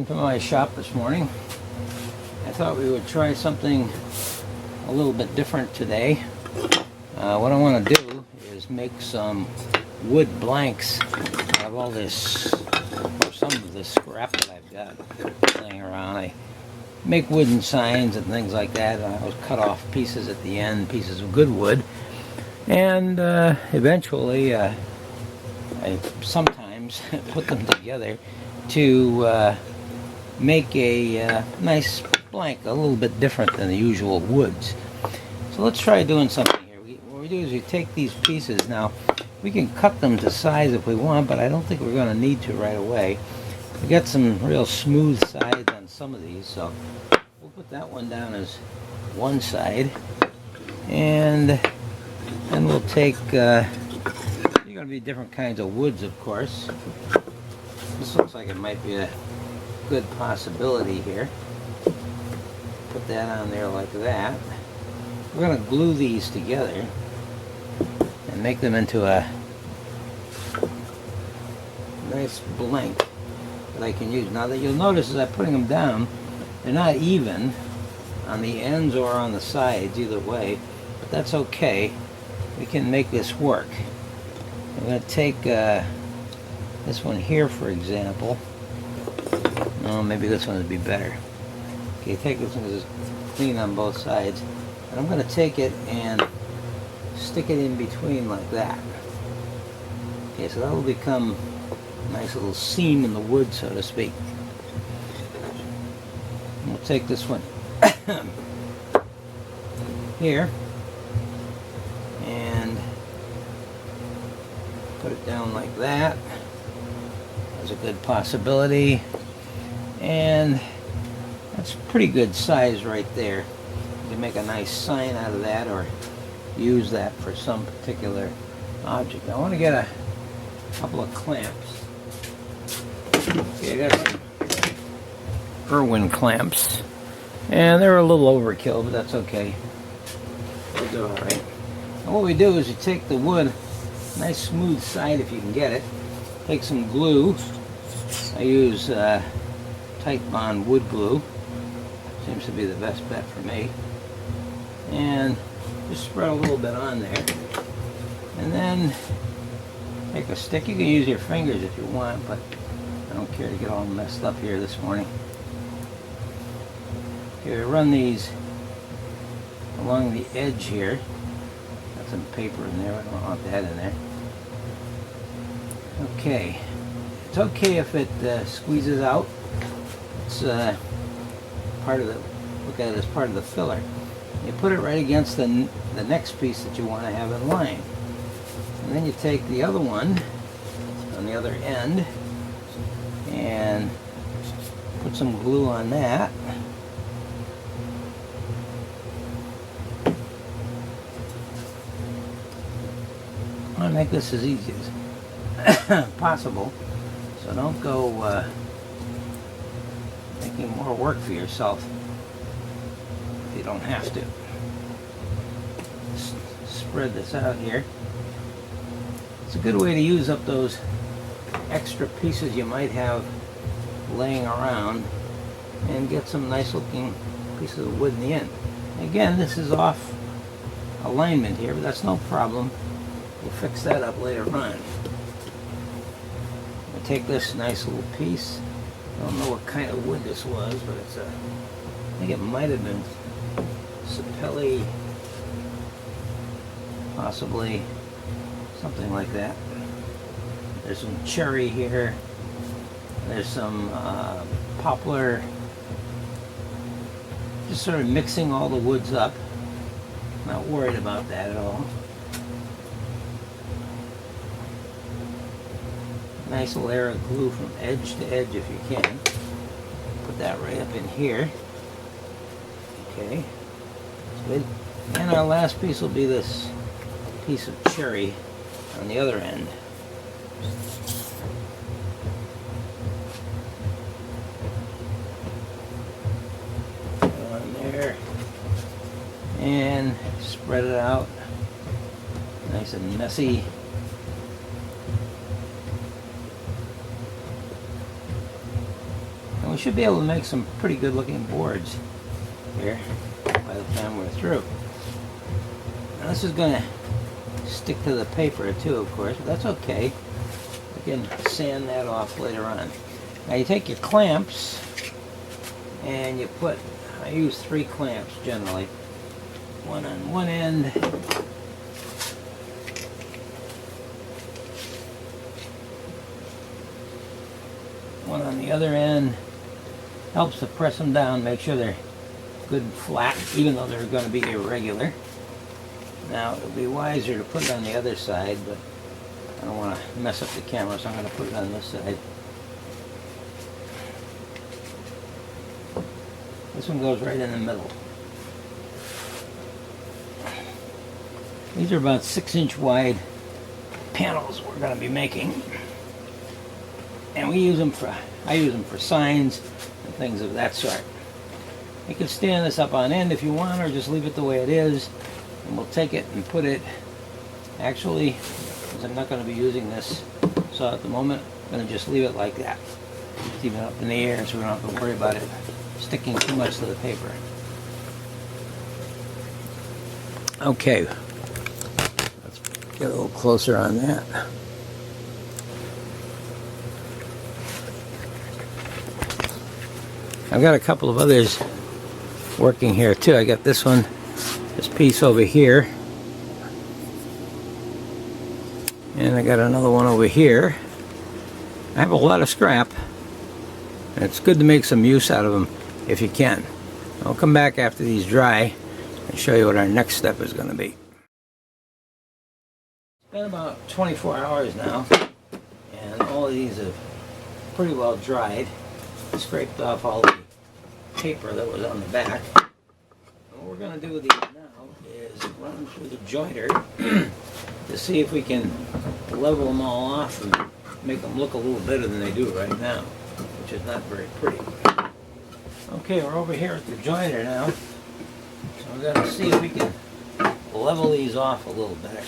to my shop this morning. I thought we would try something a little bit different today. What I want to do is make some wood blanks out of all this, or some of this scrap that I've got laying around. I make wooden signs and things like that, and I always cut off pieces at the end, pieces of good wood, and eventually I sometimes put them together to make a nice blank, a little bit different than the usual woods. So let's try doing something here. What we do is we take these pieces. Now we can cut them to size if we want, but I don't think we're going to need to right away. We got some real smooth sides on some of these, so we'll put that one down as one side, and then we'll take you're going to be different kinds of woods, of course. This looks like it might be a good possibility here. Put that on there like that. We're going to glue these together and make them into a nice blank that I can use. Now that you'll notice as I'm putting them down, they're not even on the ends or on the sides, either way, but that's okay. We can make this work. I'm going to take this one here, for example. No, maybe this one would be better. Okay, take this one because it's clean on both sides. And I'm going to take it and stick it in between like that. Okay, so that will become a nice little seam in the wood, so to speak. And we'll take this one here and put it down like that. That's a good possibility, and that's a pretty good size right there. You can make a nice sign out of that or use that for some particular object. I want to get a couple of clamps. Okay, I got some Irwin clamps, and they're a little overkill, but that's okay. They'll do all right. And what we do is you take the wood, nice smooth side if you can get it. Take some glue. I use Tight Bond wood glue. Seems to be the best bet for me. And just spread a little bit on there. And then take a stick. You can use your fingers if you want, but I don't care to get all messed up here this morning. Here, run these along the edge here. Got some paper in there. I don't want that in there. Okay. It's okay if it squeezes out. It's part of the, look at it as part of the filler. You put it right against the next piece that you want to have in line. And then you take the other one on the other end and put some glue on that. I want to make this as easy as possible, so don't go making more work for yourself if you don't have to. Spread this out here. It's a good way to use up those extra pieces you might have laying around and get some nice looking pieces of wood in the end. Again, this is off alignment here, but that's no problem. We'll fix that up later on. I'll take this nice little piece. I don't know what kind of wood this was, but it's I think it might have been sapelli, possibly something like that. There's some cherry here. There's some poplar. Just sort of mixing all the woods up. Not worried about that at all. Nice layer of glue from edge to edge if you can. Put that right up in here. Okay, that's good. And our last piece will be this piece of cherry on the other end. Put it on there and spread it out nice and messy. we should be able to make some pretty good looking boards here by the time we're through. Now this is going to stick to the paper too, of course, but that's okay. We can sand that off later on. Now you take your clamps and you put, I use 3 clamps generally. One on one end, one on the other end. Helps to press them down, make sure they're good and flat, even though they're going to be irregular. Now, it would be wiser to put it on the other side, but I don't want to mess up the camera, so I'm going to put it on this side. This one goes right in the middle. These are about 6-inch wide panels we're going to be making. And we use them for, I use them for signs and things of that sort. You can stand this up on end if you want, or just leave it the way it is. And we'll take it and put it, actually, because I'm not going to be using this saw at the moment, I'm going to just leave it like that. Keep it up in the air so we don't have to worry about it sticking too much to the paper. Okay, let's get a little closer on that. I've got a couple of others working here too. I got this one, this piece over here, and I got another one over here. I have a lot of scrap, and it's good to make some use out of them if you can. I'll come back after these dry and show you what our next step is going to be. It's been about 24 hours now, and all of these have pretty well dried. I scraped off all the paper that was on the back. And what we're going to do with these now is run them through the jointer to see if we can level them all off and make them look a little better than they do right now, which is not very pretty. Okay, we're over here at the jointer now, so we're going to see if we can level these off a little better.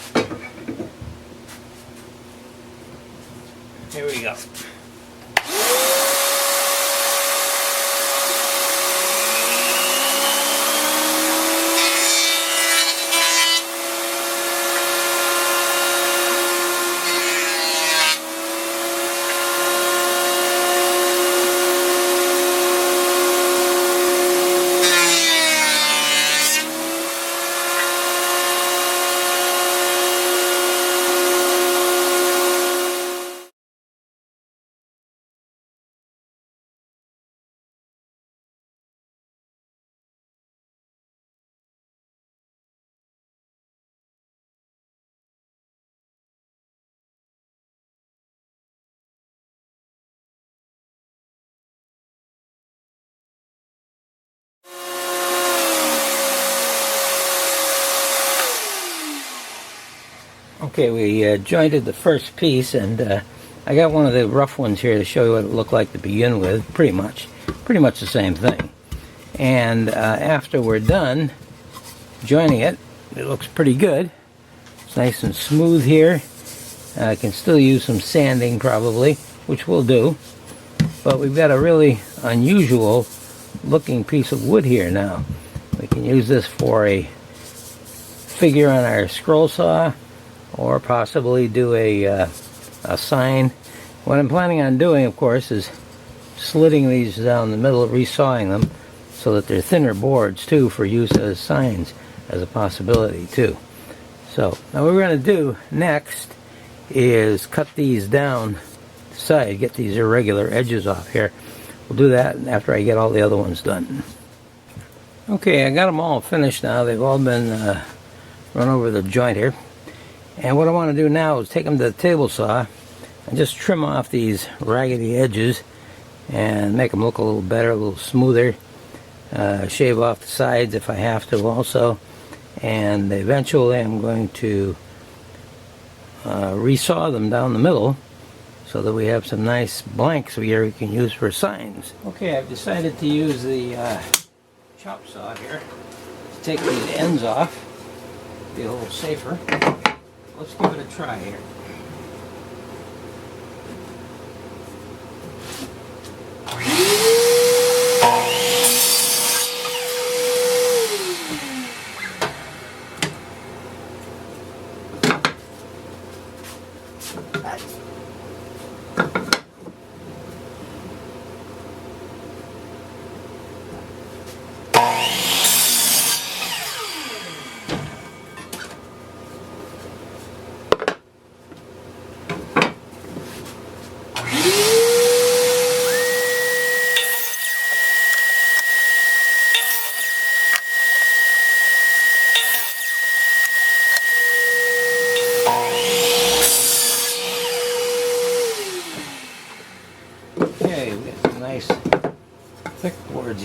Here we go. Okay, we jointed the first piece, and I got one of the rough ones here to show you what it looked like to begin with. Pretty much the same thing. And after we're done joining it, it looks pretty good. It's nice and smooth here. I can still use some sanding probably, which we'll do. But we've got a really unusual looking piece of wood here now. We can use this for a figure on our scroll saw, or possibly do a sign. What I'm planning on doing, of course, is slitting these down the middle, resawing them so that they're thinner boards too, for use as signs as a possibility too. So now what we're going to do next is cut these down the side, get these irregular edges off here. We'll do that after I get all the other ones done. Okay, I got them all finished now. They've all been run over the jointer. And what I want to do now is take them to the table saw and just trim off these raggedy edges and make them look a little better, a little smoother. Shave off the sides if I have to also. And eventually I'm going to resaw them down the middle so that we have some nice blanks here we can use for signs. Okay, I've decided to use the chop saw here to take these ends off. Be a little safer. Let's give it a try here.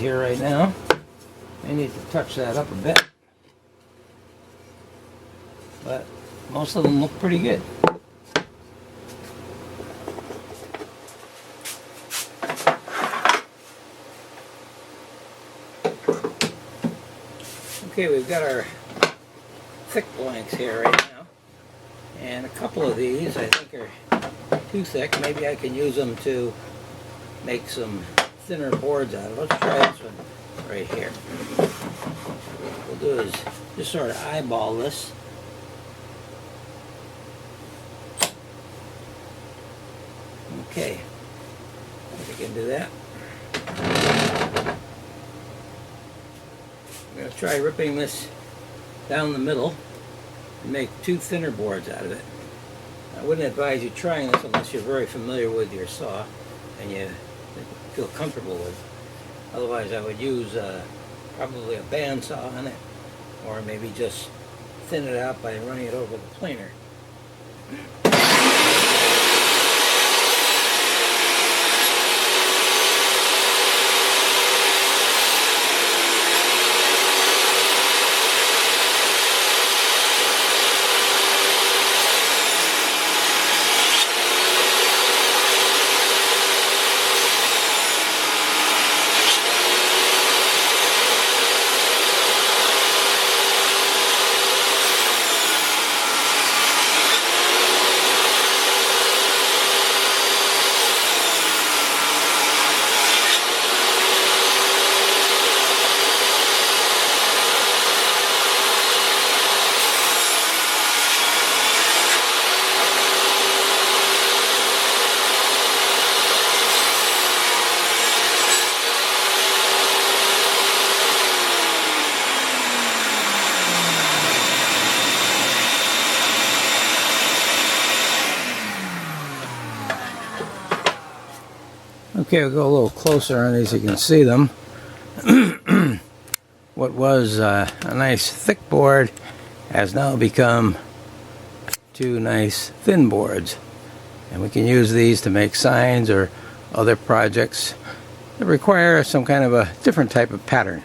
here right now. I need to touch that up a bit. But most of them look pretty good. Okay, we've got our thick blanks here right now, and a couple of these I think are too thick. Maybe I can use them to make some thinner boards out of. Let's try this one right here. What we'll do is just sort of eyeball this. Okay, I think I can do that. I'm going to try ripping this down the middle and make two thinner boards out of it. I wouldn't advise you trying this unless you're very familiar with your saw and you feel comfortable with it. Otherwise I would use probably a bandsaw on it, or maybe just thin it out by running it over the planer. Okay, we'll go a little closer on these so you can see them. What was a nice thick board has now become two nice thin boards. And we can use these to make signs or other projects that require some kind of a different type of pattern.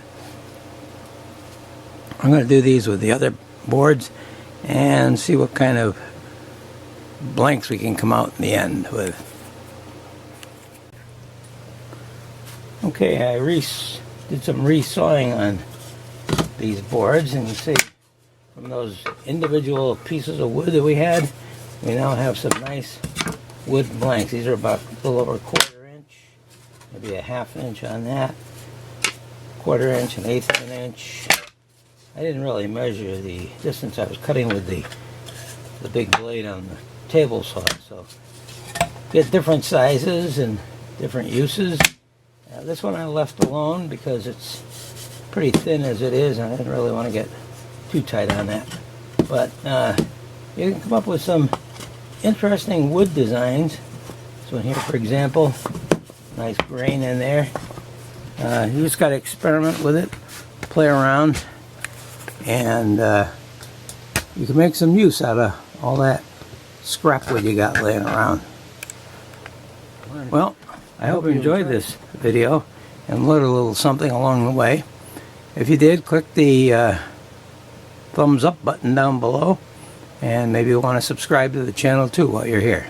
I'm going to do these with the other boards and see what kind of blanks we can come out in the end with. Okay, I did some resawing on these boards, and you see from those individual pieces of wood that we had, we now have some nice wood blanks. These are about a little over a 1/4 inch, maybe a 1/2 inch on that, 1/4 inch, 1/8 of an inch. I didn't really measure the distance. I was cutting with the big blade on the table saw, so get different sizes and different uses. This one I left alone because it's pretty thin as it is, and I didn't really want to get too tight on that. But you can come up with some interesting wood designs. This one here, for example, nice grain in there. You just got to experiment with it, play around, and you can make some use out of all that scrap wood you got laying around. Well, I hope you enjoyed this video and learned a little something along the way. If you did, click the thumbs up button down below, and maybe you want to subscribe to the channel too while you're here.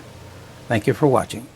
Thank you for watching.